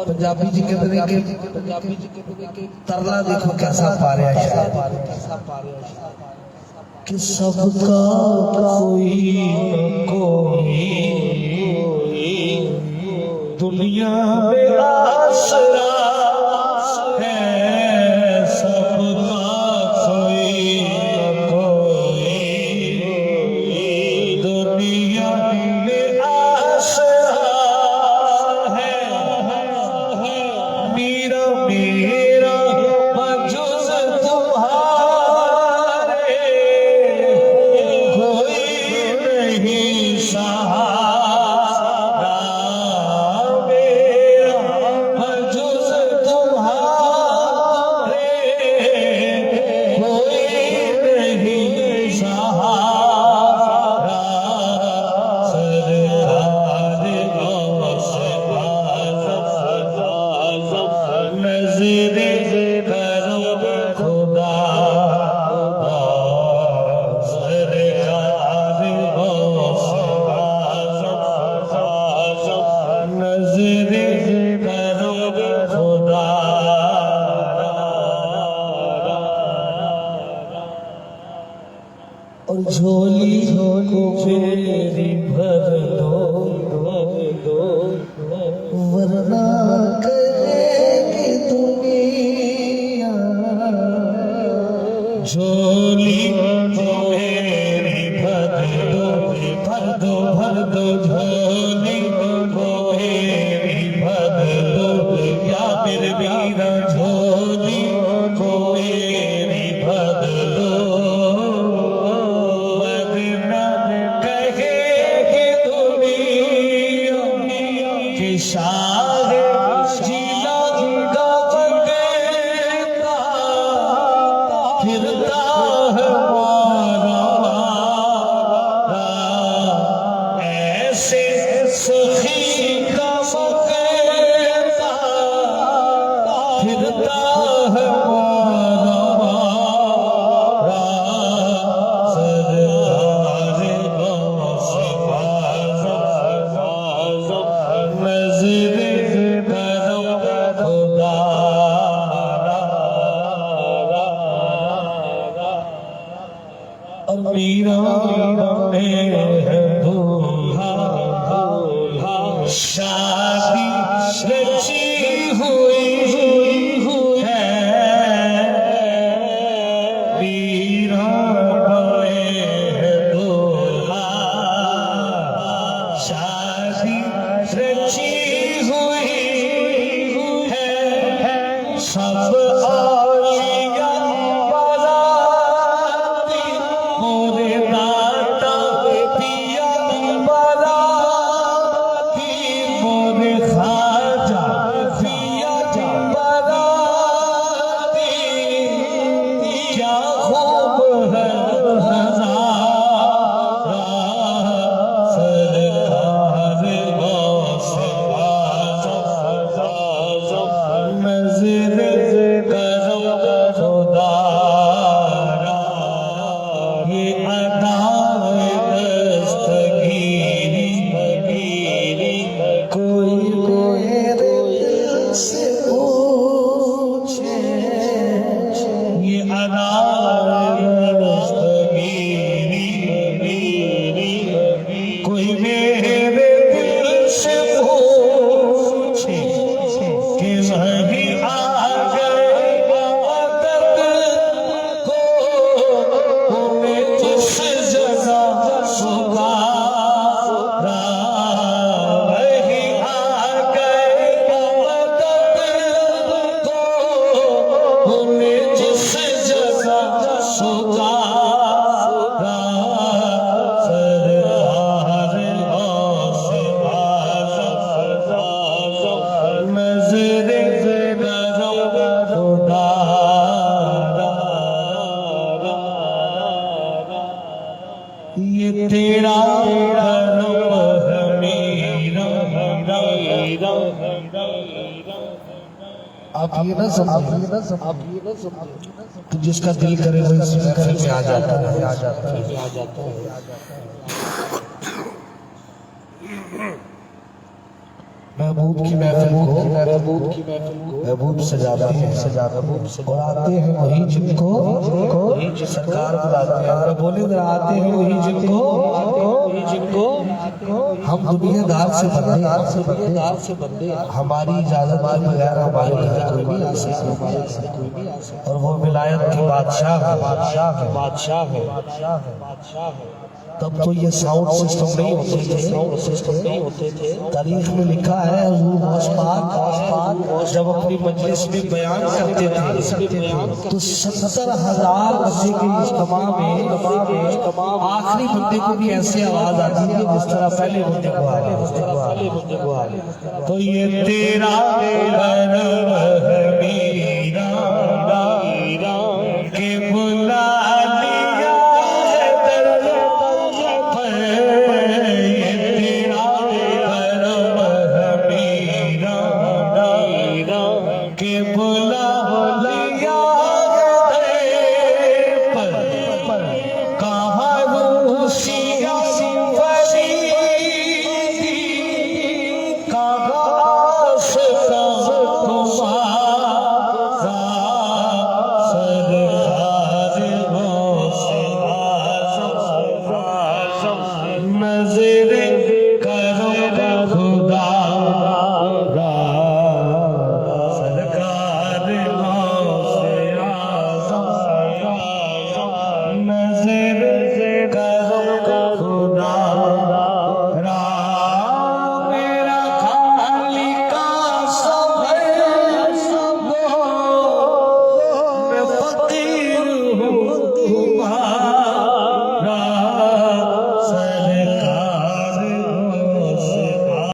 پنجابی جی کے ترلا دیکھو کیسا پا رہا ہے کہ سب کا کوئی کوئی دنیا میں آسرا ہے، سب کا کوئی کوئی دنیا میں آسرا ہے، میرا میرا مجوز تمہارے کوئی نہیں سہارا، اور جھولی کو میری بھر دو ورنہ کرے گی دنیا، جھولی کو میری بھر دو جھولی کو میری بھر دو، یا میرے میرا جھولی کو میری بھر دو، شاہ جیلا کا بگیتا پھرتا ہے مارا، ایسے سخی کا بگیتا پھرتا ہے مارا، شادی رچی ہوئی ہے، میرا دولہا شادی رچی ہوئی ہے، سب آئیاں باراتی مورے دادا پیا کیا خوب ہے تیرا کرم ہے میرا آپ یہ نہ سمجھیں تو جس کا دل کرے وہ اس محفل میں آ جاتا ہے محبوب کی محفل کو محبوب سجاتے ہیں اور آتے ہیں وہی جن کو سرکار بلاتے ہیں اور بولے در آتے ہیں وہی جن کو ہم دنیا دار سے بندے ہماری اجازت کے بغیر ہمارے گھر کوئی نہیں آ سکتا اور وہ ولایت کے بادشاہ ہے تب تو یہ ساؤنڈ سسٹم نہیں ہوتے تھے تاریخ میں لکھا ہے حضور غوث پاک جب اپنی مجلس میں بیان کرتے تھے تو 70,000 بندے کے اجتماع میں آخری بندے کو بھی ایسی آواز آتی ہے جس طرح پہلے بندے کو آ رہی تو یہ تیرا کرم ہے